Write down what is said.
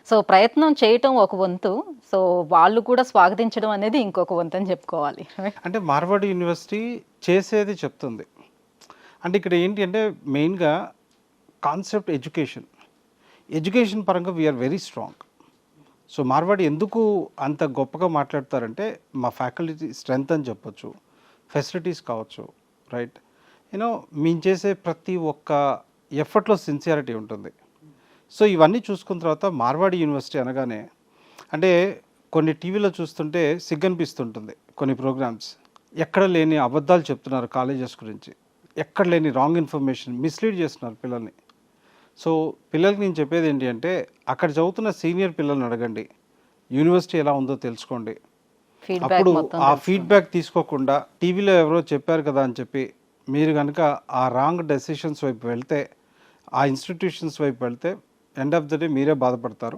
So ప్రయత్నం చేయటం ఒక వంతు. సో వాళ్ళు కూడా స్వాగతించడం అనేది ఇంకొక వంతు అని చెప్పుకోవాలి. అంటే మార్వాడి యూనివర్సిటీ చేసేది చెప్తుంది. అంటే ఇక్కడ ఏంటి అంటే మెయిన్గా కాన్సెప్ట్ ఎడ్యుకేషన్. ఎడ్యుకేషన్ పరంగా we are very strong. So Marwari ఎందుకు అంత గొప్పగా మాట్లాడతారంటే మా ఫ్యాకల్టీ స్ట్రెంగ్త్ అని చెప్పొచ్చు, ఫెసిలిటీస్ కావచ్చు, రైట్. యూనో మేము చేసే ప్రతి ఒక్క ఎఫర్ట్లో సిన్సియారిటీ ఉంటుంది. సో ఇవన్నీ చూసుకున్న తర్వాత మార్వాడి యూనివర్సిటీ అనగానే అంటే కొన్ని టీవీలో చూస్తుంటే సిగ్గనిపిస్తుంటుంది. కొన్ని ప్రోగ్రామ్స్ ఎక్కడ లేని అబద్ధాలు చెప్తున్నారు కాలేజెస్ గురించి, ఎక్కడ లేని రాంగ్ ఇన్ఫర్మేషన్ మిస్లీడ్ చేస్తున్నారు పిల్లల్ని. సో పిల్లలకి నేను చెప్పేది ఏంటి అంటే అక్కడ చదువుతున్న సీనియర్ పిల్లల్ని అడగండి, యూనివర్సిటీ ఎలా ఉందో తెలుసుకోండి. అప్పుడు ఆ ఫీడ్బ్యాక్ తీసుకోకుండా టీవీలో ఎవరో చెప్పారు కదా అని చెప్పి మీరు కనుక ఆ రాంగ్ డెసిషన్స్ వైపు వెళ్తే, ఆ ఇన్స్టిట్యూషన్స్ వైపు వెళ్తే ఎండ్ ఆఫ్ ద డే మీరే బాధపడతారు.